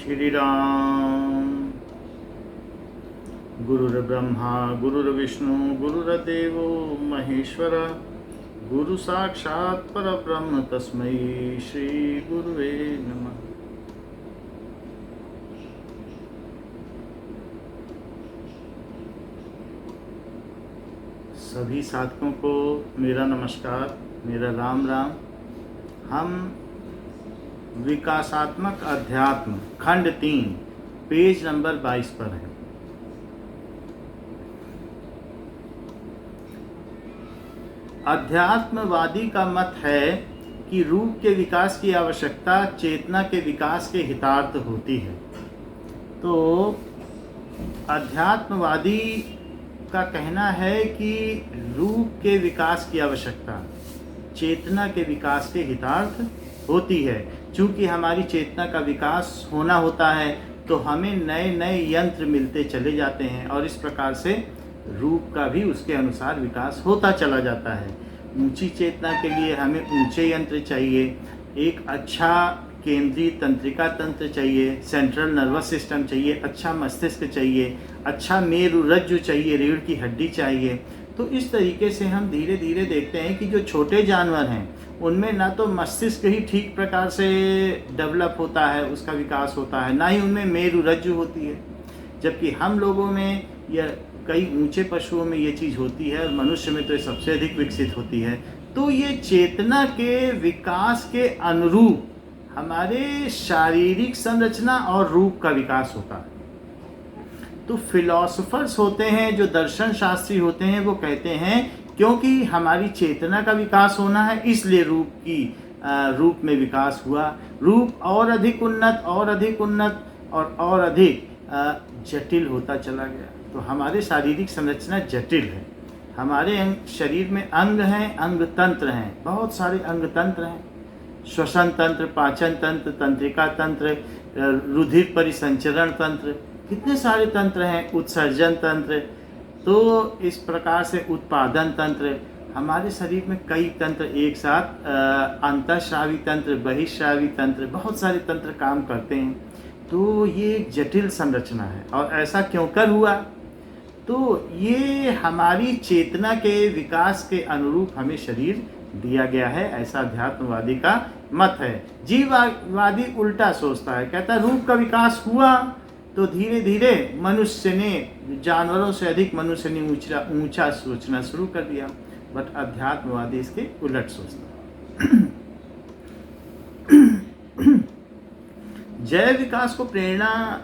श्री राम। गुरुर्ब्रह्मा गुरुर्विष्णु गुरुर्देवो महेश्वर, गुरु साक्षात् परब्रह्म तस्मै श्री गुरुवे नमः। सभी साधकों को मेरा नमस्कार, मेरा राम राम। हम विकासात्मक अध्यात्म खंड 3 पेज नंबर 22 पर हैं। अध्यात्मवादी का मत है कि रूप के विकास की आवश्यकता चेतना के विकास के हितार्थ होती है। तो अध्यात्मवादी का कहना है कि रूप के विकास की आवश्यकता चेतना के विकास के हितार्थ होती है। चूँकि हमारी चेतना का विकास होना होता है तो हमें नए नए यंत्र मिलते चले जाते हैं और इस प्रकार से रूप का भी उसके अनुसार विकास होता चला जाता है। ऊंची चेतना के लिए हमें ऊंचे यंत्र चाहिए, एक अच्छा केंद्रीय तंत्रिका तंत्र चाहिए, सेंट्रल नर्वस सिस्टम चाहिए, अच्छा मस्तिष्क चाहिए, अच्छा मेरुरज्जु चाहिए, रीढ़ की हड्डी चाहिए। तो इस तरीके से हम धीरे धीरे देखते हैं कि जो छोटे जानवर हैं उनमें ना तो मस्तिष्क ही ठीक प्रकार से डेवलप होता है, उसका विकास होता है, ना ही उनमें मेरुरज्जु होती है। जबकि हम लोगों में या कई ऊंचे पशुओं में ये चीज़ होती है और मनुष्य में तो ये सबसे अधिक विकसित होती है। तो ये चेतना के विकास के अनुरूप हमारे शारीरिक संरचना और रूप का विकास होता है। तो फिलोसोफर्स होते हैं, जो दर्शन शास्त्री होते हैं, वो कहते हैं क्योंकि हमारी चेतना का विकास होना है इसलिए रूप में विकास हुआ। रूप और अधिक उन्नत और अधिक उन्नत और अधिक जटिल होता चला गया। तो हमारे शारीरिक संरचना जटिल है। हमारे शरीर में अंग हैं, अंग तंत्र हैं, बहुत सारे अंग तंत्र हैं। श्वसन तंत्र, पाचन तंत्र, तंत्रिका तंत्र, रुधिर परिसंचरण तंत्र, कितने सारे तंत्र हैं, उत्सर्जन तंत्र। तो इस प्रकार से उत्पादन तंत्र, हमारे शरीर में कई तंत्र एक साथ, अंतःस्रावी तंत्र, बहिःस्रावी तंत्र, बहुत सारे तंत्र काम करते हैं। तो ये एक जटिल संरचना है। और ऐसा क्यों कर हुआ? तो ये हमारी चेतना के विकास के अनुरूप हमें शरीर दिया गया है, ऐसा अध्यात्मवादी का मत है। जीववादी उल्टा सोचता है, कहता है रूप का विकास हुआ तो धीरे धीरे मनुष्य ने, जानवरों से अधिक मनुष्य ने ऊंचा सोचना शुरू कर दिया। बट अध्यात्मवादी इसके उलट सोचता है। जय विकास को प्रेरणा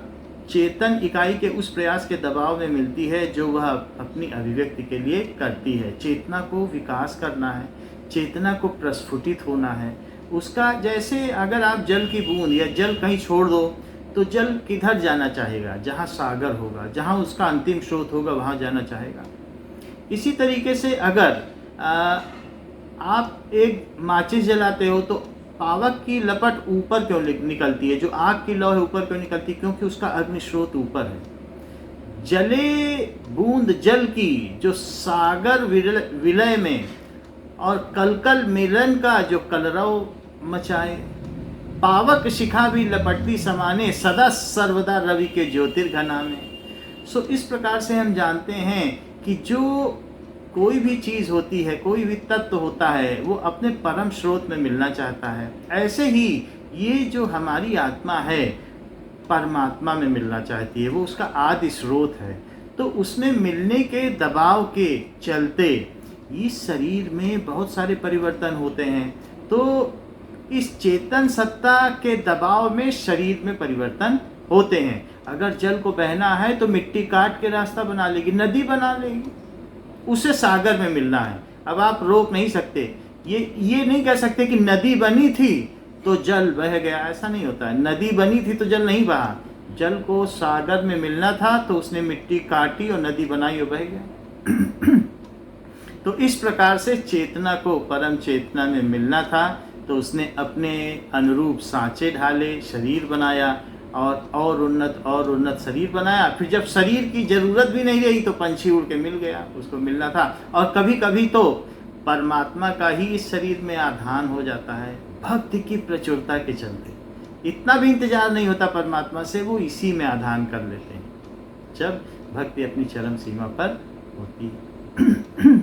चेतन इकाई के उस प्रयास के दबाव में मिलती है जो वह अपनी अभिव्यक्ति के लिए करती है। चेतना को विकास करना है, चेतना को प्रस्फुटित होना है। उसका जैसे अगर आप जल की बूंद या जल कहीं छोड़ दो तो जल किधर जाना चाहेगा? जहाँ सागर होगा, जहाँ उसका अंतिम स्रोत होगा, वहाँ जाना चाहेगा। इसी तरीके से अगर आप एक माचिस जलाते हो तो पावक की लपट ऊपर क्यों निकलती है? जो आग की लौ है ऊपर क्यों निकलती है? क्योंकि उसका अग्नि स्रोत ऊपर है। जले बूंद जल की जो सागर विलय में और कलकल मिलन का जो कलरव मचाए, पावक शिखा भी लपटती समाने, सदा सर्वदा रवि के ज्योतिर्घना में। सो इस प्रकार से हम जानते हैं कि जो कोई भी चीज़ होती है, कोई भी तत्व होता है, वो अपने परम स्रोत में मिलना चाहता है। ऐसे ही ये जो हमारी आत्मा है परमात्मा में मिलना चाहती है, वो उसका आदि स्रोत है। तो उसमें मिलने के दबाव के चलते इस शरीर में बहुत सारे परिवर्तन होते हैं। तो इस चेतन सत्ता के दबाव में शरीर में परिवर्तन होते हैं। अगर जल को बहना है तो मिट्टी काट के रास्ता बना लेगी, नदी बना लेगी, उसे सागर में मिलना है। अब आप रोक नहीं सकते, ये नहीं कह सकते कि नदी बनी थी तो जल बह गया, ऐसा नहीं होता है। नदी बनी थी तो जल नहीं बहा, जल को सागर में मिलना था तो उसने मिट्टी काटी और नदी बनाई और बह गया। तो इस प्रकार से चेतना को परम चेतना में मिलना था तो उसने अपने अनुरूप सांचे ढाले, शरीर बनाया और उन्नत शरीर बनाया। फिर जब शरीर की जरूरत भी नहीं रही तो पंछी उड़ के मिल गया, उसको मिलना था। और कभी कभी तो परमात्मा का ही इस शरीर में आधान हो जाता है भक्ति की प्रचुरता के चलते। इतना भी इंतजार नहीं होता परमात्मा से, वो इसी में आधान कर लेते हैं जब भक्ति अपनी चरम सीमा पर होती है।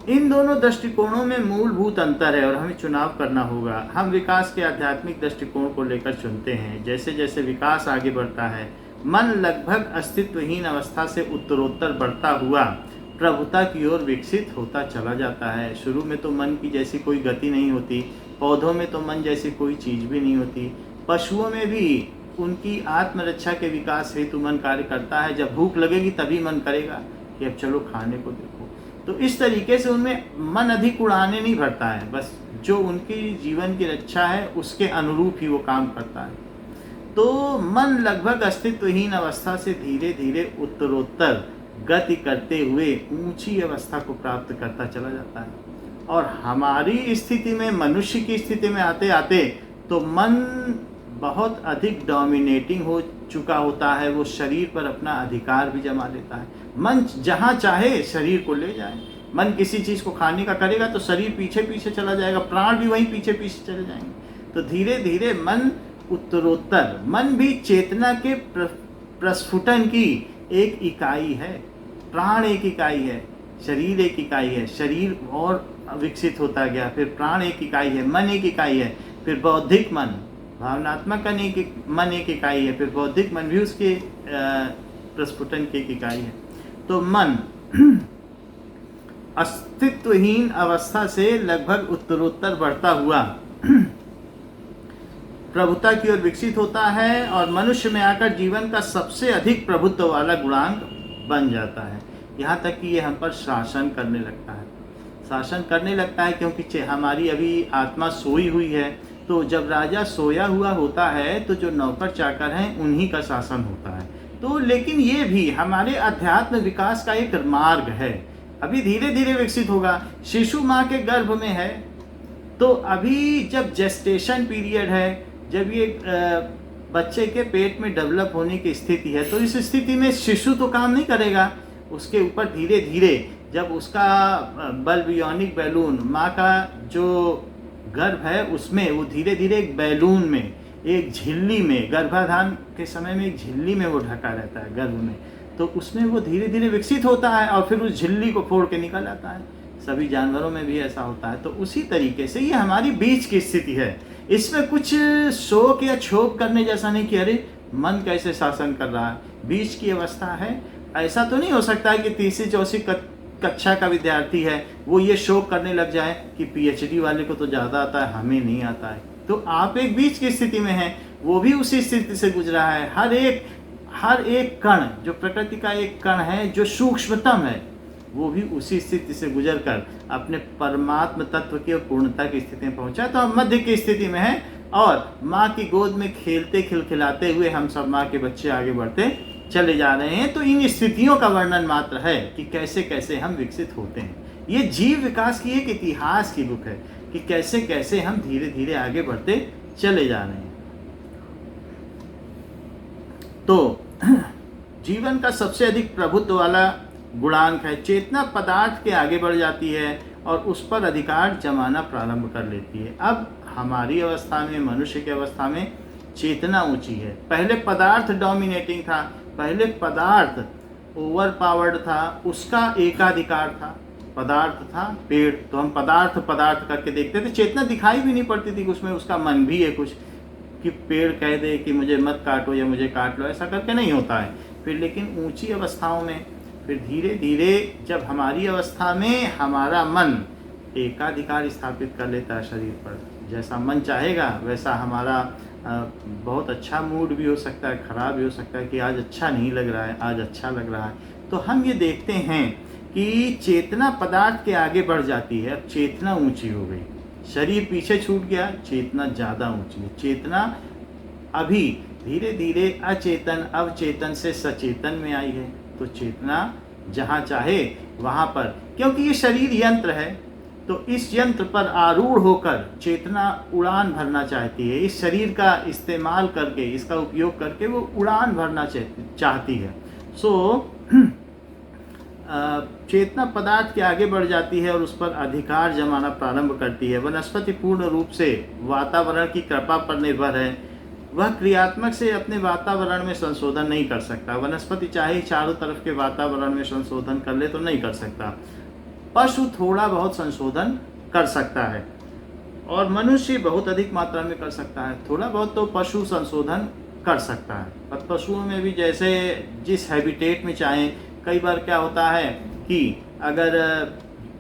इन दोनों दृष्टिकोणों में मूलभूत अंतर है और हमें चुनाव करना होगा। हम विकास के आध्यात्मिक दृष्टिकोण को लेकर चुनते हैं। जैसे जैसे विकास आगे बढ़ता है, मन लगभग अस्तित्वहीन अवस्था से उत्तरोत्तर बढ़ता हुआ प्रभुता की ओर विकसित होता चला जाता है। शुरू में तो मन की जैसी कोई गति नहीं होती, पौधों में तो मन जैसी कोई चीज़ भी नहीं होती, पशुओं में भी उनकी आत्मरक्षा के विकास हेतु मन कार्य करता है। जब भूख लगेगी तभी मन करेगा कि अब चलो खाने को देखो। तो इस तरीके से उनमें मन अधिक उड़ाने नहीं भरता है, बस जो उनकी जीवन की रक्षा है उसके अनुरूप ही वो काम करता है। तो मन लगभग अस्तित्वहीन अवस्था से धीरे धीरे उत्तरोत्तर गति करते हुए ऊंची अवस्था को प्राप्त करता चला जाता है। और हमारी स्थिति में, मनुष्य की स्थिति में आते आते तो मन बहुत अधिक डोमिनेटिंग हो चुका होता है। वो शरीर पर अपना अधिकार भी जमा लेता है। मन जहाँ चाहे शरीर को ले जाए। मन किसी चीज़ को खाने का करेगा तो शरीर पीछे पीछे चला जाएगा, प्राण भी वहीं पीछे पीछे चले जाएंगे। तो धीरे धीरे मन उत्तरोत्तर, मन भी चेतना के प्रस्फुटन की एक इकाई है। प्राण एक इकाई है, शरीर एक इकाई है, शरीर और विकसित होता गया, फिर प्राण एक इकाई है, मन एक इकाई है, फिर बौद्धिक मन, भावनात्मक मन एक इकाई है, फिर बौद्धिक मन भी उसके प्रस्फुटन की एक इकाई है। तो मन अस्तित्वहीन अवस्था से लगभग उत्तरोत्तर बढ़ता हुआ प्रभुता की ओर विकसित होता है और मनुष्य में आकर जीवन का सबसे अधिक प्रभुत्व वाला गुणांक बन जाता है। यहाँ तक कि ये हम पर शासन करने लगता है, शासन करने लगता है, क्योंकि हमारी अभी आत्मा सोई हुई है। तो जब राजा सोया हुआ होता है तो जो नौकर चाकर हैं उन्हीं का शासन होता है। तो लेकिन ये भी हमारे अध्यात्म विकास का एक मार्ग है, अभी धीरे धीरे विकसित होगा। शिशु माँ के गर्भ में है तो अभी जब जेस्टेशन पीरियड है, जब ये बच्चे के पेट में डेवलप होने की स्थिति है, तो इस स्थिति में शिशु तो काम नहीं करेगा। उसके ऊपर धीरे धीरे जब उसका बल्बियोनिक बैलून, माँ का जो गर्भ है उसमें, वो धीरे धीरे एक बैलून में, एक झिल्ली में, गर्भाधान के समय में एक झिल्ली में वो ढका रहता है गर्भ में, तो उसमें वो धीरे धीरे विकसित होता है और फिर उस झिल्ली को फोड़ के निकल आता है। सभी जानवरों में भी ऐसा होता है। तो उसी तरीके से ये हमारी बीच की स्थिति है। इसमें कुछ शोक या क्षोभ करने जैसा नहीं कि अरे मन कैसे शासन कर रहा है, बीच की अवस्था है। ऐसा तो नहीं हो सकता है कि तीसरी चौथी कक्षा का विद्यार्थी है वो ये शोक करने लग जाए कि पीएचडी वाले को तो ज़्यादा आता है, हमें नहीं आता है। तो आप एक बीच की स्थिति में हैं, वो भी उसी स्थिति से गुजरा है। हर एक कण, जो प्रकृति का एक कण है जो सूक्ष्मतम है, वो भी उसी स्थिति से गुजर कर अपने परमात्म तत्व की पूर्णता की स्थिति में पहुंचा। तो हम मध्य की स्थिति में हैं और माँ की गोद में खेलते खिलखिलाते हुए हम सब माँ के बच्चे आगे बढ़ते चले जा रहे हैं। तो इन स्थितियों का वर्णन मात्र है कि कैसे कैसे हम विकसित होते हैं। ये जीव विकास की एक इतिहास की बुक है कि कैसे कैसे हम धीरे धीरे आगे बढ़ते चले जा रहे हैं। तो जीवन का सबसे अधिक प्रभुत्व वाला गुणांक है चेतना। पदार्थ के आगे बढ़ जाती है और उस पर अधिकार जमाना प्रारंभ कर लेती है। अब हमारी अवस्था में, मनुष्य की अवस्था में चेतना ऊंची है। पहले पदार्थ डोमिनेटिंग था, पहले पदार्थ ओवर पावर्ड था, उसका एकाधिकार था। पदार्थ था पेड़, तो हम पदार्थ करके देखते थे, चेतना दिखाई भी नहीं पड़ती थी उसमें, उसका मन भी है कुछ कि पेड़ कह दे कि मुझे मत काटो या मुझे काट लो, ऐसा करके नहीं होता है। फिर लेकिन ऊंची अवस्थाओं में फिर धीरे धीरे जब हमारी अवस्था में हमारा मन एकाधिकार स्थापित कर लेता है शरीर पर, जैसा मन चाहेगा वैसा हमारा बहुत अच्छा मूड भी हो सकता है, ख़राब भी हो सकता है कि आज अच्छा नहीं लग रहा है, आज अच्छा लग रहा है। तो हम ये देखते हैं कि चेतना पदार्थ के आगे बढ़ जाती है। अब चेतना ऊंची हो गई, शरीर पीछे छूट गया, चेतना ज़्यादा ऊंची है। चेतना अभी धीरे धीरे अचेतन अवचेतन से सचेतन में आई है। तो चेतना जहाँ चाहे वहाँ पर, क्योंकि ये शरीर यंत्र है, तो इस यंत्र पर आरूढ़ होकर चेतना उड़ान भरना चाहती है। इस शरीर का इस्तेमाल करके, इसका उपयोग करके वो उड़ान भरना चाहती है। सो चेतना पदार्थ के आगे बढ़ जाती है और उस पर अधिकार जमाना प्रारंभ करती है। वनस्पति पूर्ण रूप से वातावरण की कृपा पर निर्भर है। वह क्रियात्मक से अपने वातावरण में संशोधन नहीं कर सकता। वनस्पति चाहे चारों तरफ के वातावरण में संशोधन कर ले तो नहीं कर सकता। पशु थोड़ा बहुत संशोधन कर सकता है और मनुष्य बहुत अधिक मात्रा में कर सकता है। थोड़ा बहुत तो पशु संशोधन कर सकता है, पर पशुओं में भी जैसे जिस हैबिटेट में चाहे, कई बार क्या होता है कि अगर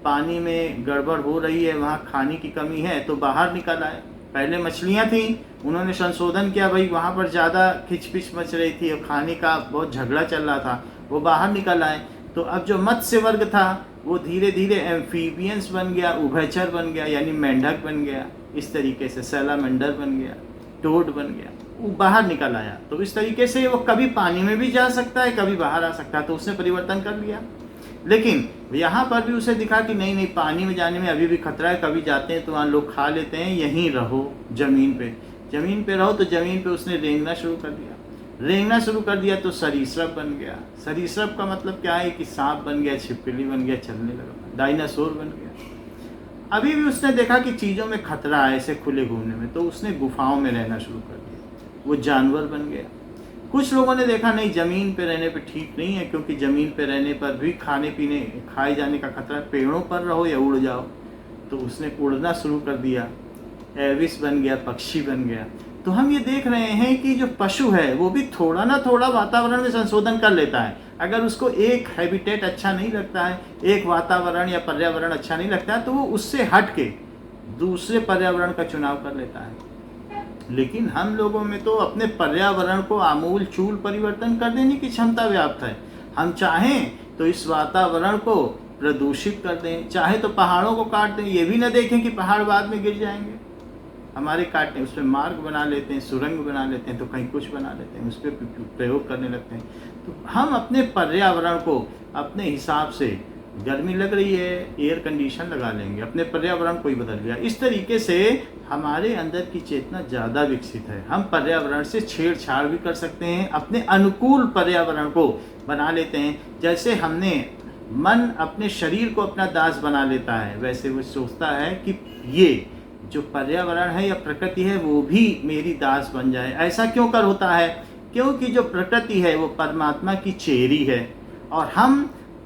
पानी में गड़बड़ हो रही है, वहाँ खाने की कमी है तो बाहर निकल आए। पहले मछलियाँ थीं, उन्होंने संशोधन किया, भाई वहाँ पर ज़्यादा खिचपिच मच रही थी और खाने का बहुत झगड़ा चल रहा था, वो बाहर निकल आए। तो अब जो मत्स्य वर्ग था वो धीरे धीरे एम्फीबियंस बन गया, उभयचर बन गया, यानी मेंढक बन गया, इस तरीके से सैलामेंडर बन गया, टोड बन गया, वो बाहर निकल आया। तो इस तरीके से वो कभी पानी में भी जा सकता है, कभी बाहर आ सकता है, तो उसने परिवर्तन कर लिया। लेकिन यहाँ पर भी उसे दिखा कि नहीं नहीं, पानी में जाने में अभी भी खतरा है, कभी जाते हैं तो वहाँ लोग खा लेते हैं, यहीं रहो ज़मीन पे रहो। तो ज़मीन पे उसने रेंगना शुरू कर दिया। रेंगना शुरू कर दिया तो सरीसृप बन गया। सरीसृप का मतलब क्या है कि सांप बन गया, छिपकली बन गया, चलने लगा, डायनासोर बन गया। अभी भी उसने देखा कि चीज़ों में खतरा है ऐसे खुले घूमने में, तो उसने गुफाओं में रहना शुरू कर दिया, वो जानवर बन गया। कुछ लोगों ने देखा नहीं, ज़मीन पे रहने पे ठीक नहीं है, क्योंकि ज़मीन पे रहने पर भी खाए जाने का खतरा, पेड़ों पर रहो या उड़ जाओ, तो उसने उड़ना शुरू कर दिया, एविस बन गया, पक्षी बन गया। तो हम ये देख रहे हैं कि जो पशु है वो भी थोड़ा ना थोड़ा वातावरण में संशोधन कर लेता है। अगर उसको एक हैबिटेट अच्छा नहीं लगता है, एक वातावरण या पर्यावरण अच्छा नहीं लगता है, तो वो उससे हट के दूसरे पर्यावरण का चुनाव कर लेता है। लेकिन हम लोगों में तो अपने पर्यावरण को आमूल चूल परिवर्तन कर देने की क्षमता व्याप्त है। हम चाहें तो इस वातावरण को प्रदूषित कर दें, चाहे तो पहाड़ों को काट दें, ये भी न देखें कि पहाड़ बाद में गिर जाएंगे, हमारे काटने, उस पर मार्ग बना लेते हैं, सुरंग बना लेते हैं, तो कहीं कुछ बना लेते हैं, उस पर प्रयोग करने लगते हैं। तो हम अपने पर्यावरण को अपने हिसाब से, गर्मी लग रही है एयर कंडीशन लगा लेंगे, अपने पर्यावरण को ही बदल लिया। इस तरीके से हमारे अंदर की चेतना ज़्यादा विकसित है। हम पर्यावरण से छेड़छाड़ भी कर सकते हैं, अपने अनुकूल पर्यावरण को बना लेते हैं। जैसे हमने मन अपने शरीर को अपना दास बना लेता है, वैसे वो सोचता है कि ये जो पर्यावरण है या प्रकृति है वो भी मेरी दास बन जाए। ऐसा क्यों कर होता है? क्योंकि जो प्रकृति है वो परमात्मा की चेरी है और हम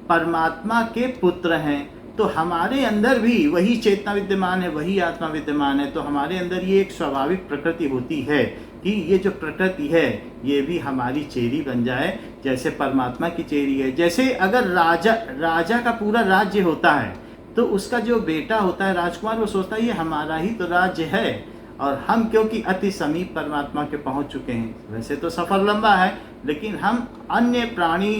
परमात्मा के पुत्र हैं, तो हमारे अंदर भी वही चेतना विद्यमान है, वही आत्मा विद्यमान है। तो हमारे अंदर ये एक स्वाभाविक प्रकृति होती है कि ये जो प्रकृति है ये भी हमारी चेरी बन जाए, जैसे परमात्मा की चेरी है। जैसे अगर राजा का पूरा राज्य होता है तो उसका जो बेटा होता है राजकुमार, वो सोचता है ये हमारा ही तो राज्य है, और हम क्योंकि अति समीप परमात्मा के पहुंच चुके हैं। वैसे तो सफ़र लंबा है, लेकिन हम अन्य प्राणी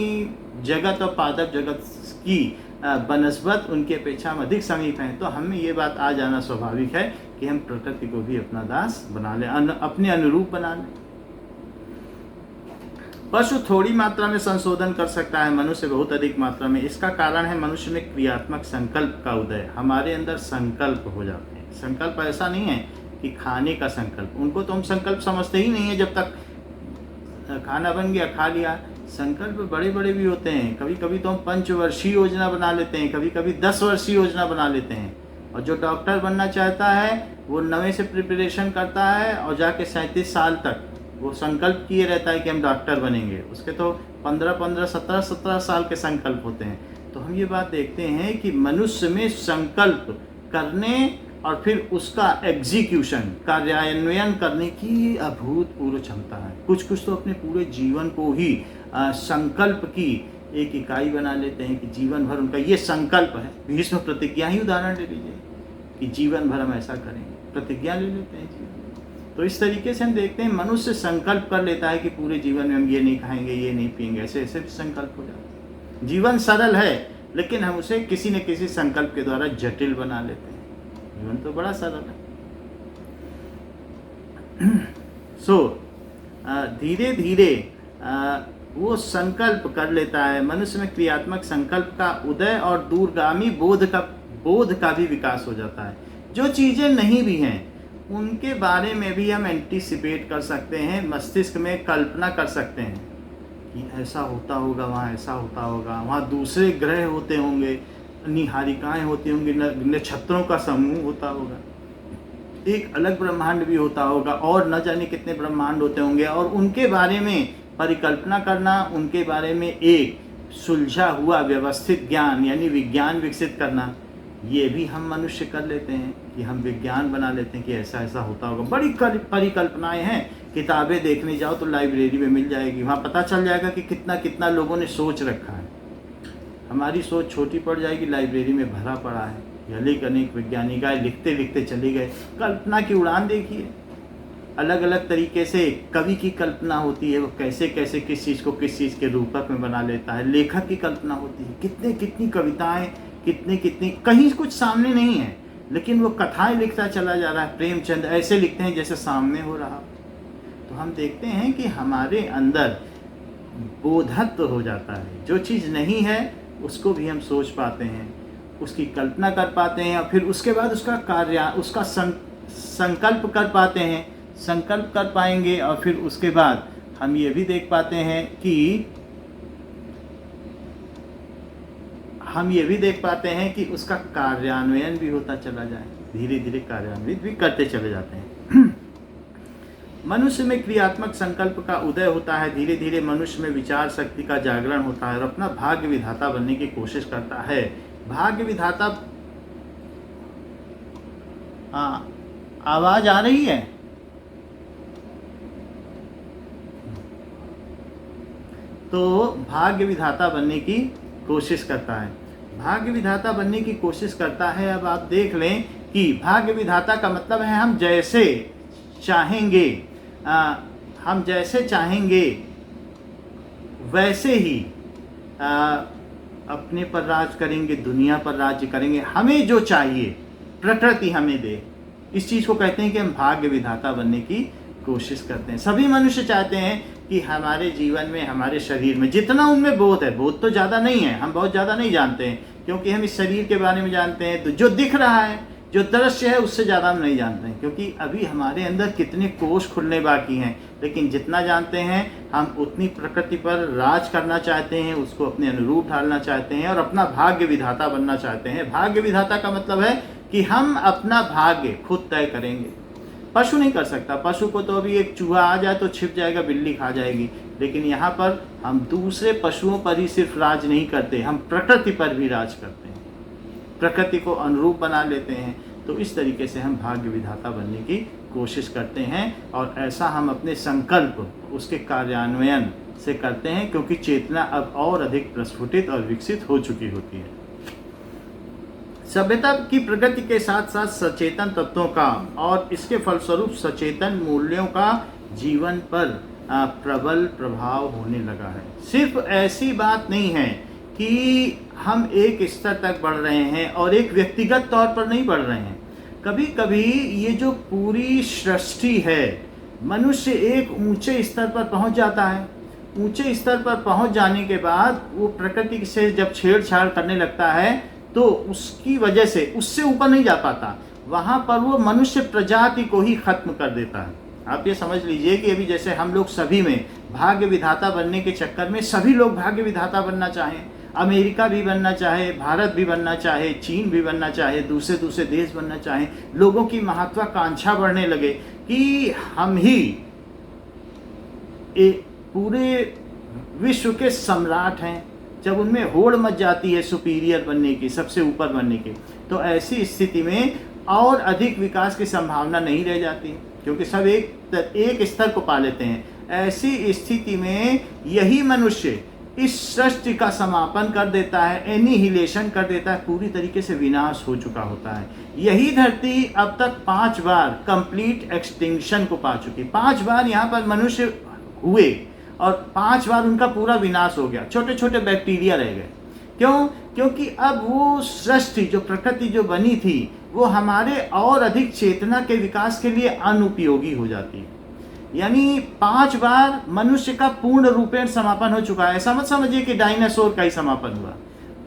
जगत और पादप जगत की बनस्बत उनके अपेक्षा हम अधिक समीप हैं। तो हमें ये बात आ जाना स्वाभाविक है कि हम प्रकृति को भी अपना दास बना लें, अपने अनुरूप बना लें। पशु थोड़ी मात्रा में संशोधन कर सकता है, मनुष्य बहुत अधिक मात्रा में। इसका कारण है मनुष्य में क्रियात्मक संकल्प का उदय। हमारे अंदर संकल्प हो जाते हैं। संकल्प ऐसा नहीं है कि खाने का संकल्प, उनको तो हम संकल्प समझते ही नहीं है। जब तक खाना बन गया खा लिया। संकल्प बड़े बड़े भी होते हैं। कभी कभी तो हम 5 वर्षीय योजना बना लेते हैं, कभी कभी 10 वर्षीय योजना बना लेते हैं। और जो डॉक्टर बनना चाहता है वो नवे से प्रिपरेशन करता है और जाके 37 साल तक वो संकल्प किए रहता है कि हम डॉक्टर बनेंगे। उसके तो 15-15, 17-17 साल के संकल्प होते हैं। तो हम ये बात देखते हैं कि मनुष्य में संकल्प करने और फिर उसका एग्जीक्यूशन, कार्यान्वयन करने की अभूतपूर्व क्षमता है। कुछ कुछ तो अपने पूरे जीवन को ही संकल्प की एक इकाई बना लेते हैं कि जीवन भर उनका ये संकल्प है। भीष्म प्रतिज्ञा ही उदाहरण ले लीजिए कि जीवन भर हम ऐसा करेंगे, प्रतिज्ञा ले लेते हैं जीवन। तो इस तरीके से हम देखते हैं मनुष्य संकल्प कर लेता है कि पूरे जीवन में हम ये नहीं खाएंगे, ये नहीं पिएंगे, ऐसे ऐसे भी संकल्प हो जाते हैं। जीवन सरल है, लेकिन हम उसे किसी न किसी संकल्प के द्वारा जटिल बना लेते हैं। जीवन तो बड़ा सरल है। धीरे धीरे वो संकल्प कर लेता है। मनुष्य में क्रियात्मक संकल्प का उदय और दूरगामी बोध का भी विकास हो जाता है। जो चीज़ें नहीं भी हैं उनके बारे में भी हम एंटीसिपेट कर सकते हैं, मस्तिष्क में कल्पना कर सकते हैं कि ऐसा होता होगा, वहाँ ऐसा होता होगा, वहाँ दूसरे ग्रह होते होंगे, निहारिकाएँ होती होंगी, नक्षत्रों का समूह होता होगा, एक अलग ब्रह्मांड भी होता होगा, और न जाने कितने ब्रह्मांड होते होंगे, और उनके बारे में परिकल्पना करना, उनके बारे में एक सुलझा हुआ व्यवस्थित ज्ञान यानी विज्ञान विकसित करना, ये भी हम मनुष्य कर लेते हैं कि हम विज्ञान बना लेते हैं कि ऐसा ऐसा होता होगा। बड़ी परिकल्पनाएं हैं, किताबें देखने जाओ तो लाइब्रेरी में मिल जाएगी, वहाँ पता चल जाएगा कि कितना कितना लोगों ने सोच रखा है। हमारी सोच छोटी पड़ जाएगी, लाइब्रेरी में भरा पड़ा है, अनेक अनेक वैज्ञानिक आए, लिखते लिखते चले गए। कल्पना की उड़ान देखिए, अलग अलग तरीके से कवि की कल्पना होती है, वो कैसे कैसे किस चीज़ को किस चीज़ के रूपक में बना लेता है। लेखक की कल्पना होती है, कितने कितनी कविताएं, कितनी कितनी, कहीं कुछ सामने नहीं है लेकिन वो कथाएं लिखता चला जा रहा है। प्रेमचंद ऐसे लिखते हैं जैसे सामने हो रहा। तो हम देखते हैं कि हमारे अंदर बोधत्व हो जाता है, जो चीज़ नहीं है उसको भी हम सोच पाते हैं, उसकी कल्पना कर पाते हैं, और फिर उसके बाद उसका कार्य, उसका संकल्प कर पाते हैं, संकल्प कर पाएंगे, और फिर उसके बाद हम ये भी देख पाते हैं कि उसका कार्यान्वयन भी होता चला जाए, धीरे धीरे कार्यान्वित भी करते चले जाते हैं। मनुष्य में क्रियात्मक संकल्प का उदय होता है, धीरे धीरे मनुष्य में विचार शक्ति का जागरण होता है और अपना भाग्य विधाता बनने की कोशिश करता है। भाग्य विधाता, हाँ आवाज आ रही है? तो भाग्य विधाता बनने की कोशिश करता है, भाग्य विधाता बनने की कोशिश करता है। अब आप देख लें कि भाग्य विधाता का मतलब है हम जैसे चाहेंगे, हम जैसे चाहेंगे वैसे ही अपने पर राज करेंगे, दुनिया पर राज्य करेंगे, हमें जो चाहिए प्रकृति हमें दे। इस चीज़ को कहते हैं कि हम भाग्य विधाता बनने की कोशिश करते हैं। सभी मनुष्य चाहते हैं कि हमारे जीवन में, हमारे शरीर में जितना उनमें बोध है, बोध तो ज़्यादा नहीं है, हम बहुत ज़्यादा नहीं जानते हैं, क्योंकि हम इस शरीर के बारे में जानते हैं तो जो दिख रहा है, जो दृश्य है, उससे ज़्यादा हम नहीं जानते हैं, क्योंकि अभी हमारे अंदर कितने कोष खुलने बाकी हैं। लेकिन जितना जानते हैं हम उतनी प्रकृति पर राज करना चाहते हैं, उसको अपने अनुरूप ढालना चाहते हैं और अपना भाग्य विधाता बनना चाहते हैं। भाग्य विधाता का मतलब है कि हम अपना भाग्य खुद तय करेंगे। पशु नहीं कर सकता, पशु को तो अभी एक चूहा आ जाए तो छिप जाएगा, बिल्ली खा जाएगी, लेकिन यहाँ पर हम दूसरे पशुओं पर ही सिर्फ राज नहीं करते, हम प्रकृति पर भी राज करते हैं, प्रकृति को अनुरूप बना लेते हैं। तो इस तरीके से हम भाग्य विधाता बनने की कोशिश करते हैं, और ऐसा हम अपने संकल्प उसके कार्यान्वयन से करते हैं, क्योंकि चेतना अब और अधिक प्रस्फुटित और विकसित हो चुकी होती है। सभ्यता की प्रगति के साथ साथ सचेतन तत्वों का और इसके फलस्वरूप सचेतन मूल्यों का जीवन पर प्रबल प्रभाव होने लगा है। सिर्फ ऐसी बात नहीं है कि हम एक स्तर तक बढ़ रहे हैं और एक व्यक्तिगत तौर पर नहीं बढ़ रहे हैं। कभी कभी ये जो पूरी सृष्टि है, मनुष्य एक ऊंचे स्तर पर पहुंच जाता है। ऊंचे स्तर पर पहुंच जाने के बाद वो प्रकृति से जब छेड़छाड़ करने लगता है तो उसकी वजह से उससे ऊपर नहीं जा पाता, वहाँ पर वो मनुष्य प्रजाति को ही खत्म कर देता है। आप ये समझ लीजिए कि अभी जैसे हम लोग सभी में भाग्य विधाता बनने के चक्कर में सभी लोग भाग्य विधाता बनना चाहें, अमेरिका भी बनना चाहे, भारत भी बनना चाहे, चीन भी बनना चाहे, दूसरे दूसरे देश बनना चाहें, लोगों की महत्वाकांक्षा बढ़ने लगे कि हम ही पूरे विश्व के सम्राट हैं। जब उनमें होड़ मच जाती है सुपीरियर बनने की, सबसे ऊपर बनने की, तो ऐसी स्थिति में और अधिक विकास की संभावना नहीं रह जाती, क्योंकि सब एक स्तर को पा लेते हैं। ऐसी स्थिति में यही मनुष्य इस सृष्टि का समापन कर देता है, एनिहिलेशन कर देता है, पूरी तरीके से विनाश हो चुका होता है। यही धरती अब तक 5 बार कंप्लीट एक्सटिंक्शन को पा चुकी। 5 बार यहाँ पर मनुष्य हुए और 5 बार उनका पूरा विनाश हो गया, छोटे छोटे बैक्टीरिया रह गए। क्यों? क्योंकि अब वो सृष्टि, जो प्रकृति जो बनी थी, वो हमारे और अधिक चेतना के विकास के लिए अनुपयोगी हो जाती है। यानी 5 बार मनुष्य का पूर्ण रूपेण समापन हो चुका है। ऐसा मत समझिए कि डायनासोर का ही समापन हुआ,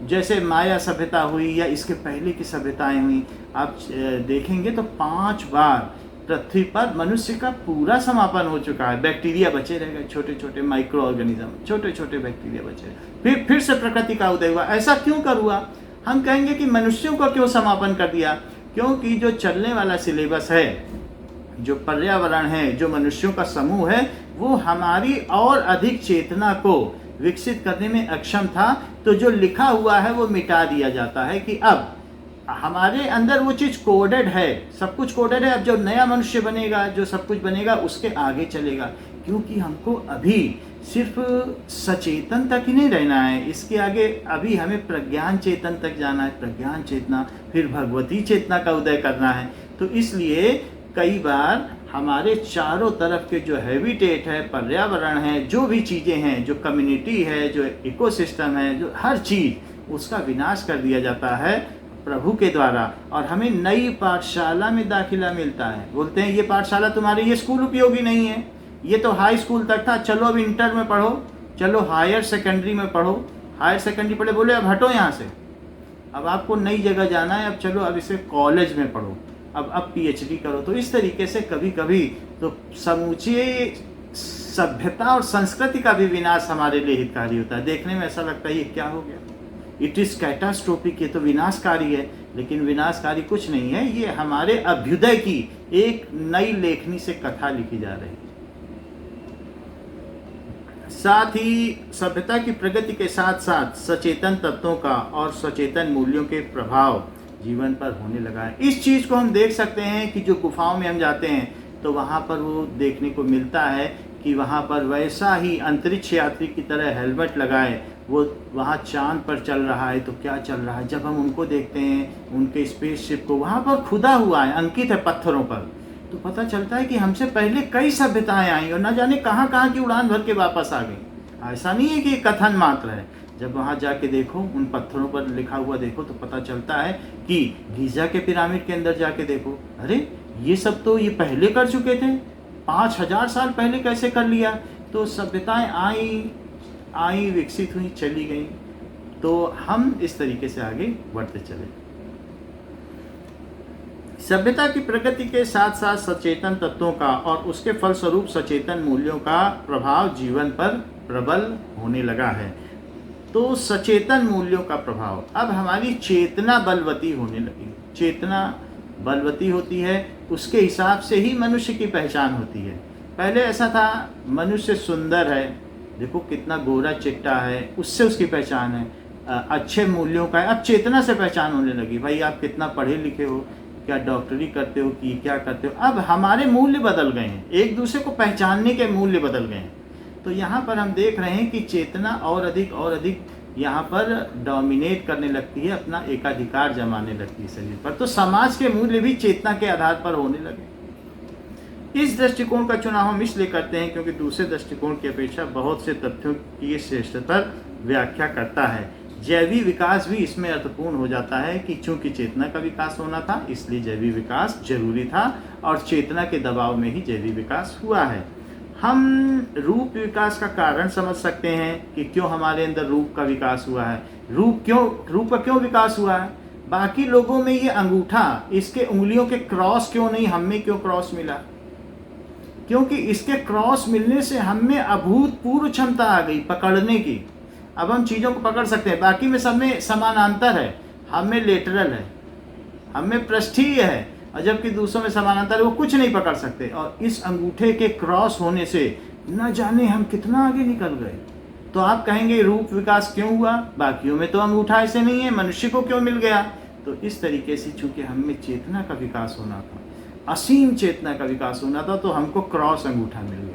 जैसे माया सभ्यता हुई या इसके पहले की सभ्यताएं हुई। आप देखेंगे तो 5 बार पृथ्वी पर मनुष्य का पूरा समापन हो चुका है। बैक्टीरिया बचे रह गए, छोटे छोटे माइक्रो ऑर्गेनिज्म, छोटे छोटे बैक्टीरिया बचे। फिर से प्रकृति का उदय हुआ। ऐसा क्यों कर हुआ? हम कहेंगे कि मनुष्यों को क्यों समापन कर दिया? क्योंकि जो चलने वाला सिलेबस है, जो पर्यावरण है, जो मनुष्यों का समूह है, वो हमारी और अधिक चेतना को विकसित करने में अक्षम था। तो जो लिखा हुआ है वो मिटा दिया जाता है कि अब हमारे अंदर वो चीज़ कोडेड है, सब कुछ कोडेड है। अब जो नया मनुष्य बनेगा, जो सब कुछ बनेगा, उसके आगे चलेगा। क्योंकि हमको अभी सिर्फ सचेतन तक ही नहीं रहना है, इसके आगे अभी हमें प्रज्ञान चेतन तक जाना है। प्रज्ञान चेतना, फिर भगवती चेतना का उदय करना है। तो इसलिए कई बार हमारे चारों तरफ के जो हैबिटेट है, पर्यावरण है, जो भी चीज़ें हैं, जो कम्युनिटी है, जो इकोसिस्टम है, जो हर चीज़, उसका विनाश कर दिया जाता है प्रभु के द्वारा। और हमें नई पाठशाला में दाखिला मिलता है। बोलते हैं ये पाठशाला तुम्हारे, ये स्कूल उपयोगी नहीं है, ये तो हाई स्कूल तक था, चलो अब इंटर में पढ़ो, चलो हायर सेकेंडरी में पढ़ो। हायर सेकेंडरी पढ़े, बोले अब हटो यहाँ से, अब आपको नई जगह जाना है, अब चलो अब इसे कॉलेज में पढ़ो, अब पीएचडी करो। तो इस तरीके से कभी कभी तो समूचे सभ्यता और संस्कृति का भी विनाश हमारे लिए हितकारी होता है। देखने में ऐसा लगता है ये क्या हो गया, इट इज़ कैटास्ट्रोफिक, ये तो विनाशकारी है। लेकिन विनाशकारी कुछ नहीं है, ये हमारे अभ्युदय की एक नई लेखनी से कथा लिखी जा रही है। साथ ही सभ्यता की प्रगति के साथ साथ सचेतन तत्वों का और सचेतन मूल्यों के प्रभाव जीवन पर होने लगा है। इस चीज़ को हम देख सकते हैं कि जो गुफाओं में हम जाते हैं तो वहाँ पर वो देखने को मिलता है कि वहाँ पर वैसा ही अंतरिक्ष यात्री की तरह हेलमेट लगाए वो वहाँ चांद पर चल रहा है। तो क्या चल रहा है? जब हम उनको देखते हैं, उनके स्पेसशिप को, वहाँ पर खुदा हुआ है, अंकित है पत्थरों पर, तो पता चलता है कि हमसे पहले कई सभ्यताएं आई और न जाने कहाँ कहाँ की उड़ान भर के वापस आ गई। ऐसा नहीं है कि ये कथन मात्र है। जब वहाँ जाके देखो, उन पत्थरों पर लिखा हुआ देखो, तो पता चलता है कि गीज़ा के पिरामिड के अंदर जाके देखो, अरे ये सब तो ये पहले कर चुके थे, 5000 साल पहले कैसे कर लिया। तो सभ्यताएं आई, विकसित हुई, चली गई। तो हम इस तरीके से आगे बढ़ते चले। सभ्यता की प्रगति के साथ साथ सचेतन तत्वों का और उसके फलस्वरूप सचेतन मूल्यों का प्रभाव जीवन पर प्रबल होने लगा है। तो सचेतन मूल्यों का प्रभाव, अब हमारी चेतना बलवती होने लगी। चेतना बलवती होती है, उसके हिसाब से ही मनुष्य की पहचान होती है। पहले ऐसा था, मनुष्य सुंदर है, देखो कितना गोरा चिट्टा है, उससे उसकी पहचान है, अच्छे मूल्यों का है। अब चेतना से पहचान होने लगी, भाई आप कितना पढ़े लिखे हो, क्या डॉक्टरी करते हो, कि क्या करते हो। अब हमारे मूल्य बदल गए हैं, एक दूसरे को पहचानने के मूल्य बदल गए हैं। तो यहाँ पर हम देख रहे हैं कि चेतना और अधिक यहाँ पर डोमिनेट करने लगती है, अपना एकाधिकार जमाने लगती है शरीर पर। तो समाज के मूल्य भी चेतना के आधार पर होने लगे। इस दृष्टिकोण का चुनाव हम इसलिए करते हैं क्योंकि दूसरे दृष्टिकोण की अपेक्षा बहुत से तथ्यों की श्रेष्ठता व्याख्या करता है। जैवी विकास भी इसमें अर्थपूर्ण हो जाता है कि चूंकि चेतना का विकास होना था, इसलिए जैवी विकास जरूरी था और चेतना के दबाव में ही जैवी विकास हुआ है। हम रूप विकास का कारण समझ सकते हैं कि क्यों हमारे अंदर रूप का विकास हुआ है। रूप का क्यों विकास हुआ है? बाकी लोगों में ये अंगूठा, इसके उंगलियों के क्रॉस क्यों नहीं, हम में क्यों क्रॉस मिला? क्योंकि इसके क्रॉस मिलने से हम में अभूतपूर्व क्षमता आ गई पकड़ने की। अब हम चीज़ों को पकड़ सकते हैं, बाकी में सब में समानांतर है, हम में लेटरल है, हम में पृष्ठीय है, और जबकि दूसरों में समानांतर है, वो कुछ नहीं पकड़ सकते। और इस अंगूठे के क्रॉस होने से न जाने हम कितना आगे निकल गए। तो आप कहेंगे रूप विकास क्यों हुआ, बाकियों में तो अंगूठा ऐसे नहीं है, मनुष्य को क्यों मिल गया? तो इस तरीके से चूंकि हम में चेतना का विकास होना था, असीम चेतना का विकास होना था, तो हमको क्रॉस अंगूठा मिल गया।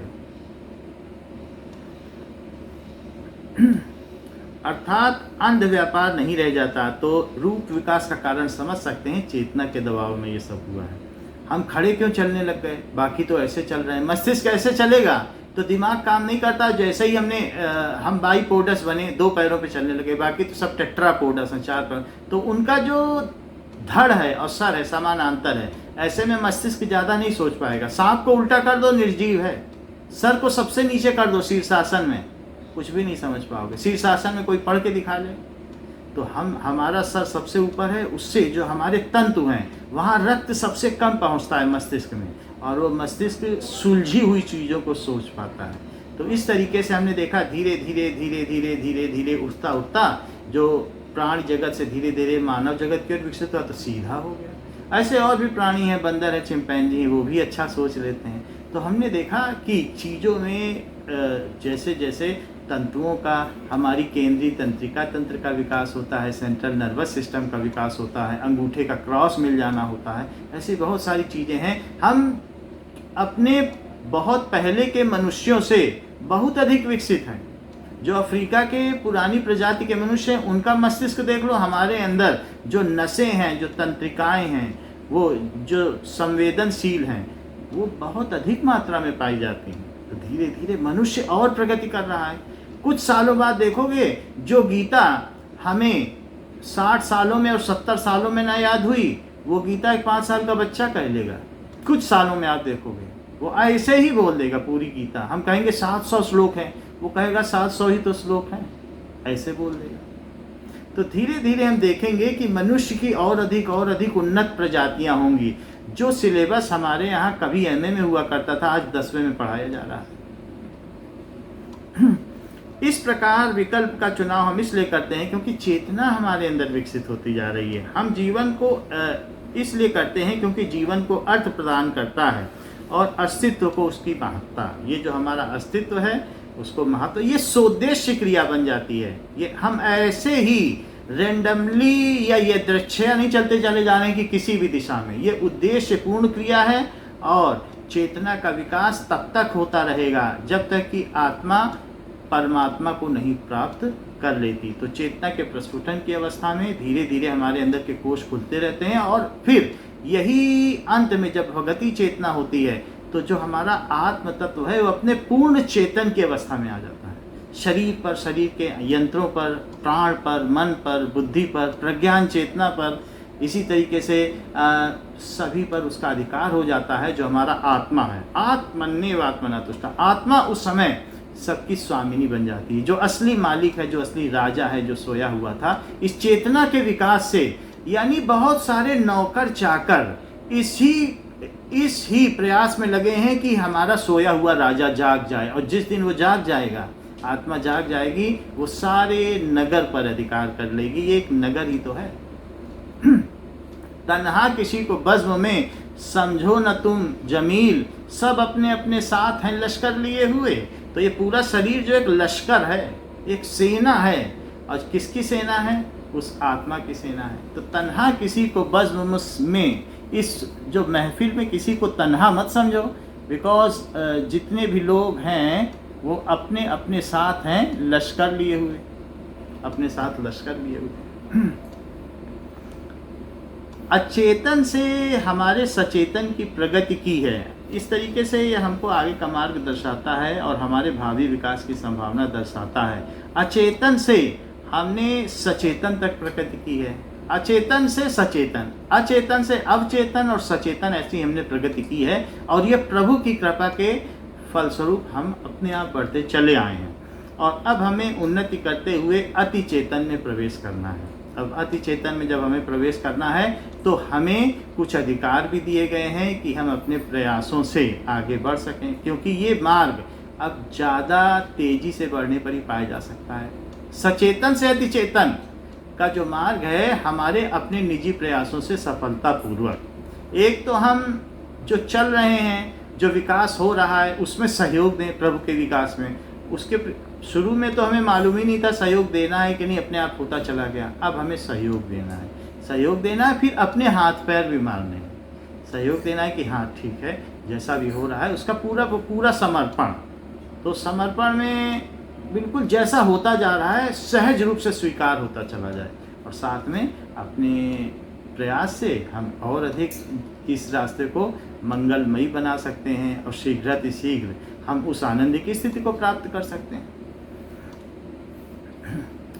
अर्थात अंध व्यापार नहीं रह जाता। तो रूप विकास का कारण समझ सकते हैं, चेतना के दबाव में ये सब हुआ है। हम खड़े क्यों चलने लग गए, बाकी तो ऐसे चल रहे हैं। मस्तिष्क ऐसे चलेगा तो दिमाग काम नहीं करता। जैसे ही हम बाइपोडस बने, 2 पैरों पे चलने लगे, बाकी तो सब टेट्रापोडस हैं, 4 पैर। तो उनका जो धड़ है और सर है समानांतर है, ऐसे में मस्तिष्क ज़्यादा नहीं सोच पाएगा। सांप को उल्टा कर दो, निर्जीव है। सर को सबसे नीचे कर दो शीर्षासन में, कुछ भी नहीं समझ पाओगे। शीर्षासन में कोई पढ़ के दिखा ले। तो हमारा सर सबसे ऊपर है, उससे जो हमारे तंतु हैं वहाँ रक्त सबसे कम पहुँचता है मस्तिष्क में, और वो मस्तिष्क सुलझी हुई चीज़ों को सोच पाता है। तो इस तरीके से हमने देखा धीरे धीरे धीरे धीरे धीरे धीरे उठता उठता जो प्राणी जगत से धीरे धीरे मानव जगत की ओर विकसित हुआ तो सीधा हो गया। ऐसे और भी प्राणी हैं, बंदर है, चिंपैंजी है, वो भी अच्छा सोच लेते हैं। तो हमने देखा कि चीज़ों में जैसे जैसे तंतुओं का, हमारी केंद्रीय तंत्रिका तंत्र का विकास होता है, सेंट्रल नर्वस सिस्टम का विकास होता है, अंगूठे का क्रॉस मिल जाना होता है, ऐसी बहुत सारी चीज़ें हैं। हम अपने बहुत पहले के मनुष्यों से बहुत अधिक विकसित हैं। जो अफ्रीका के पुरानी प्रजाति के मनुष्य हैं उनका मस्तिष्क देख लो, हमारे अंदर जो नसें हैं, जो तंत्रिकाएं हैं, वो जो संवेदनशील हैं, वो बहुत अधिक मात्रा में पाई जाती हैं। तो धीरे धीरे मनुष्य और प्रगति कर रहा है। कुछ सालों बाद देखोगे जो गीता हमें 60 सालों में और 70 सालों में ना याद हुई, वो गीता एक 5 साल का बच्चा कह लेगा। कुछ सालों में आप देखोगे वो ऐसे ही बोल देगा पूरी गीता। हम कहेंगे 700 श्लोक हैं, वो कहेगा 700 ही तो श्लोक हैं, ऐसे बोल देगा। तो धीरे धीरे हम देखेंगे कि मनुष्य की और अधिक उन्नत प्रजातियां होंगी। जो सिलेबस हमारे यहाँ कभी एमए में हुआ करता था, आज 10वें में पढ़ाया जा रहा है। इस प्रकार विकल्प का चुनाव हम इसलिए करते हैं क्योंकि चेतना हमारे अंदर विकसित होती जा रही है। हम जीवन को इसलिए करते हैं क्योंकि जीवन को अर्थ प्रदान करता है और अस्तित्व को उसकी महत्ता, ये जो हमारा अस्तित्व है उसको महत्व, ये सोद्देश्य क्रिया बन जाती है। ये हम ऐसे ही रेंडमली या ये दृश्य नहीं चलते चले जा रहे हैं कि किसी भी दिशा में, ये उद्देश्य पूर्ण क्रिया है। और चेतना का विकास तब तक होता रहेगा जब तक कि आत्मा परमात्मा को नहीं प्राप्त कर लेती। तो चेतना के प्रस्फुटन की अवस्था में धीरे धीरे हमारे अंदर के कोष खुलते रहते हैं और फिर यही अंत में जब भगवती चेतना होती है तो जो हमारा आत्म तत्व है वो अपने पूर्ण चेतन की अवस्था में आ जाता है। शरीर पर, शरीर के यंत्रों पर, प्राण पर, मन पर, बुद्धि पर, प्रज्ञान चेतना पर, इसी तरीके से सभी पर उसका अधिकार हो जाता है। जो हमारा आत्मा है, आत्मन्येव आत्मना तुष्टा, आत्मा उस समय सबकी स्वामिनी बन जाती है। जो असली मालिक है, जो असली राजा है, जो सोया हुआ था, इस चेतना के विकास से, यानी बहुत सारे नौकर चाकर इस ही प्रयास में लगे हैं कि हमारा सोया हुआ राजा जाग जाए। और जिस दिन वो जाग जाएगा, आत्मा जाग जाएगी, वो सारे नगर पर अधिकार कर लेगी। ये एक नगर ही तो है। तन्हा किसी को बज़्म में समझो न तुम जमील, सब अपने अपने साथ हैं लश्कर लिए हुए। तो ये पूरा शरीर जो एक लश्कर है, एक सेना है। और किसकी सेना है? उस आत्मा की सेना है। तो तन्हा किसी को बज़्म में, इस जो महफिल में किसी को तन्हा मत समझो, बिकॉज जितने भी लोग हैं वो अपने अपने साथ हैं लश्कर लिए हुए, अपने साथ लश्कर लिए हुए। अचेतन से हमारे सचेतन की प्रगति की है। इस तरीके से ये हमको आगे का मार्ग दर्शाता है और हमारे भावी विकास की संभावना दर्शाता है। अचेतन से हमने सचेतन तक प्रगति की है, अचेतन से सचेतन, अचेतन से अवचेतन और सचेतन, ऐसी हमने प्रगति की है। और ये प्रभु की कृपा के फलस्वरूप हम अपने आप बढ़ते चले आए हैं। और अब हमें उन्नति करते हुए अति चेतन में प्रवेश करना है। अब अति चेतन में जब हमें प्रवेश करना है तो हमें कुछ अधिकार भी दिए गए हैं कि हम अपने प्रयासों से आगे बढ़ सकें, क्योंकि ये मार्ग अब ज़्यादा तेज़ी से बढ़ने पर ही पाया जा सकता है। सचेतन से अति चेतन का जो मार्ग है, हमारे अपने निजी प्रयासों से सफलतापूर्वक, एक तो हम जो चल रहे हैं, जो विकास हो रहा है, उसमें सहयोग दें प्रभु के विकास में। उसके शुरू में तो हमें मालूम ही नहीं था सहयोग देना है कि नहीं, अपने आप होता चला गया। अब हमें सहयोग देना है, सहयोग देना है, फिर अपने हाथ पैर भी मारने हैं। सहयोग देना है कि हाँ ठीक है, जैसा भी हो रहा है उसका पूरा समर्पण। तो समर्पण में बिल्कुल जैसा होता जा रहा है सहज रूप से स्वीकार होता चला जाए, और साथ में अपने प्रयास से हम और अधिक इस रास्ते को मंगलमयी बना सकते हैं और शीघ्र हम उस आनंद की स्थिति को प्राप्त कर सकते हैं।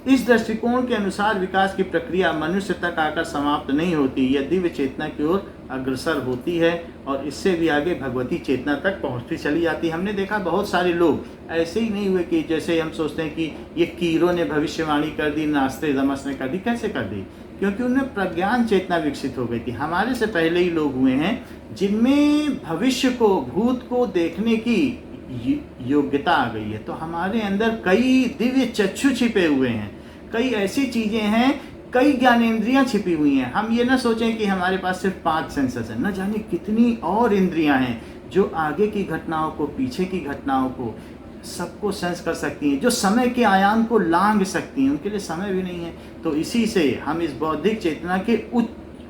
इस दृष्टिकोण के अनुसार विकास की प्रक्रिया मनुष्य तक आकर समाप्त नहीं होती, यह दिव्य चेतना की ओर अग्रसर होती है और इससे भी आगे भगवती चेतना तक पहुंचती चली जाती है। हमने देखा बहुत सारे लोग ऐसे ही नहीं हुए कि जैसे हम सोचते हैं कि ये कीरों ने भविष्यवाणी कर दी, नास्ते दमस ने कर दी। कैसे कर दी? क्योंकि उनमें प्रज्ञान चेतना विकसित हो गई थी। हमारे से पहले ही लोग हुए हैं जिनमें भविष्य को, भूत को देखने की योग्यता आ गई है। तो हमारे अंदर कई दिव्य चक्षु छिपे हुए हैं, कई ऐसी चीज़ें हैं, कई ज्ञानेंद्रियां छिपी हुई हैं। हम ये ना सोचें कि हमारे पास सिर्फ 5 सेंसर्स हैं, न जाने कितनी और इंद्रियां हैं जो आगे की घटनाओं को, पीछे की घटनाओं को, सबको सेंस कर सकती हैं, जो समय के आयाम को लांघ सकती हैं। उनके लिए समय भी नहीं है। तो इसी से हम इस बौद्धिक चेतना के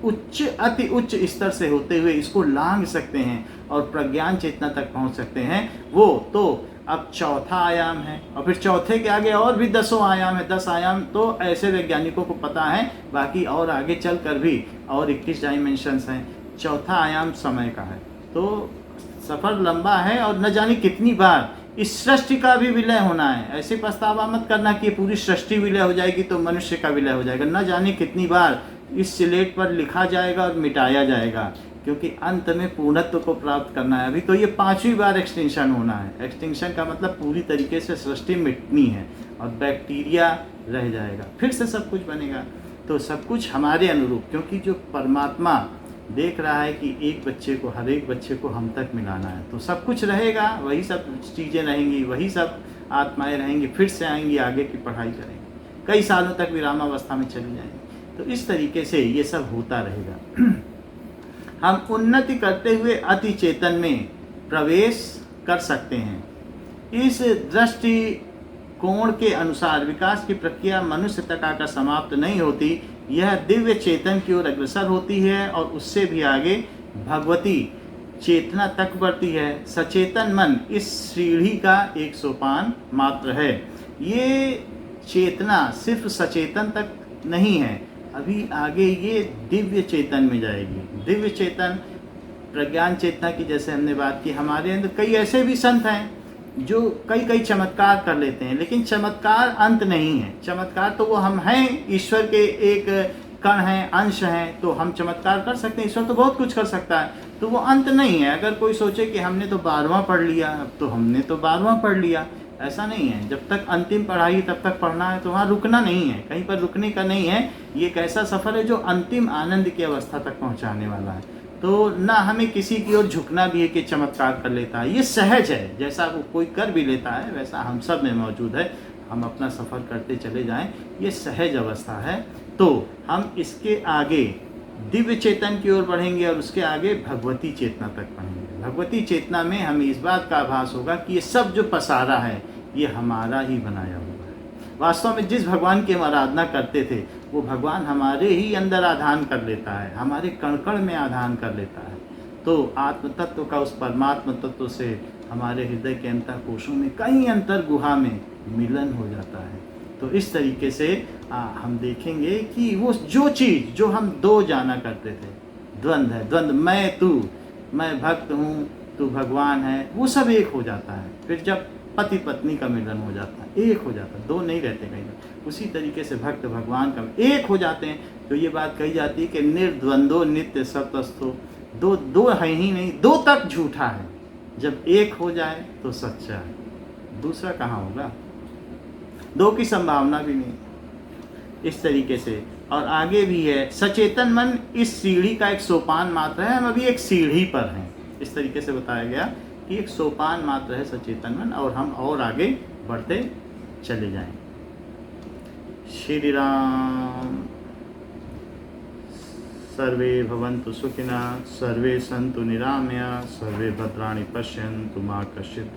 उच्च अति उच्च स्तर से होते हुए इसको लांघ सकते हैं और प्रज्ञान चेतना तक पहुंच सकते हैं। वो तो अब चौथा आयाम है, और फिर चौथे के आगे और भी 10 आयाम है। 10 आयाम तो ऐसे वैज्ञानिकों को पता है, बाकी और आगे चल कर भी और 21 डायमेंशंस हैं। चौथा आयाम समय का है। तो सफ़र लंबा है और न जाने कितनी बार इस सृष्टि का भी विलय होना है। ऐसे पछतावा मत करना कि पूरी सृष्टि विलय हो जाएगी तो मनुष्य का विलय हो जाएगा। न जाने कितनी बार इस स्लेट पर लिखा जाएगा और मिटाया जाएगा, क्योंकि अंत में पूर्णत्व को प्राप्त करना है। अभी तो ये 5वीं बार एक्सटिंक्शन होना है। एक्सटिंक्शन का मतलब पूरी तरीके से सृष्टि मिटनी है और बैक्टीरिया रह जाएगा, फिर से सब कुछ बनेगा। तो सब कुछ हमारे अनुरूप, क्योंकि जो परमात्मा देख रहा है कि एक बच्चे को, हर एक बच्चे को हम तक मिलाना है, तो सब कुछ रहेगा, वही सब चीज़ें रहेंगी, वही सब आत्माएं रहेंगी, फिर से आएंगी, आगे की पढ़ाई करेंगे, कई सालों तक विरामावस्था में चली जाएंगी। तो इस तरीके से ये सब होता रहेगा। हम उन्नति करते हुए अति चेतन में प्रवेश कर सकते हैं। इस दृष्टि कोण के अनुसार विकास की प्रक्रिया मनुष्य तक आकर समाप्त नहीं होती, यह दिव्य चेतन की ओर अग्रसर होती है और उससे भी आगे भगवती चेतना तक बढ़ती है। सचेतन मन इस सीढ़ी का एक सोपान मात्र है। ये चेतना सिर्फ सचेतन तक नहीं है, अभी आगे ये दिव्य चेतन में जाएगी। दिव्य चेतन प्रज्ञान चेतना की जैसे हमने बात की, हमारे अंदर कई ऐसे भी संत हैं जो कई चमत्कार कर लेते हैं, लेकिन चमत्कार अंत नहीं है। चमत्कार तो वो हम हैं, ईश्वर के एक कण हैं, अंश हैं, तो हम चमत्कार कर सकते हैं। ईश्वर तो बहुत कुछ कर सकता है, तो वो अंत नहीं है। अगर कोई सोचे कि हमने तो 12वां पढ़ लिया, अब तो हमने तो 12वां पढ़ लिया, ऐसा नहीं है। जब तक अंतिम पढ़ाई तब तक पढ़ना है, तो वहाँ रुकना नहीं है, कहीं पर रुकने का नहीं है। ये एक ऐसा सफ़र है जो अंतिम आनंद की अवस्था तक पहुँचाने वाला है। तो ना हमें किसी की ओर झुकना भी है कि चमत्कार कर लेता है, ये सहज है। जैसा वो कोई कर भी लेता है वैसा हम सब में मौजूद है। हम अपना सफ़र करते चले जाएं, ये सहज अवस्था है। तो हम इसके आगे दिव्य चेतन की ओर बढ़ेंगे और उसके आगे भगवती चेतना तक बढ़ेंगे। भगवती चेतना में हमें इस बात का आभास होगा कि ये सब जो पसारा है ये हमारा ही बनाया हुआ है। वास्तव में जिस भगवान की हम आराधना करते थे वो भगवान हमारे ही अंदर आधान कर लेता है, हमारे कण कण में आधान कर लेता है। तो आत्म तत्व का उस परमात्म तत्व से हमारे हृदय के अंतर कोशों में कहीं अंतर गुहा में मिलन हो जाता है। तो इस तरीके से हम देखेंगे कि वो जो चीज़ जो हम दो जाना करते थे, द्वंद्व है, द्वंद्व, मैं तू, मैं भक्त हूँ, तू भगवान है, वो सब एक हो जाता है। फिर जब पति पत्नी का मिलन हो जाता है, एक हो जाता है, दो नहीं रहते कहीं पर। उसी तरीके से भक्त भगवान का एक हो जाते हैं। तो ये बात कही जाती है कि निर्द्वंदो नित्य सतस्थो, दो है ही नहीं, दो तक झूठा है। जब एक हो जाए तो सच्चा है, दूसरा कहाँ होगा, दो की संभावना भी नहीं। इस तरीके से और आगे भी है, सचेतन मन इस सीढ़ी का एक सोपान मात्र है। हम अभी एक सीढ़ी पर हैं, इस तरीके से बताया गया कि एक सोपान मात्र है सचेतन मन, और हम और आगे बढ़ते चले जाएं। श्री राम। सर्वे भवन्तु सुखिनः, सर्वे सन्तु निरामया, सर्वे भद्राणि पश्यन्तु मा कश्चित्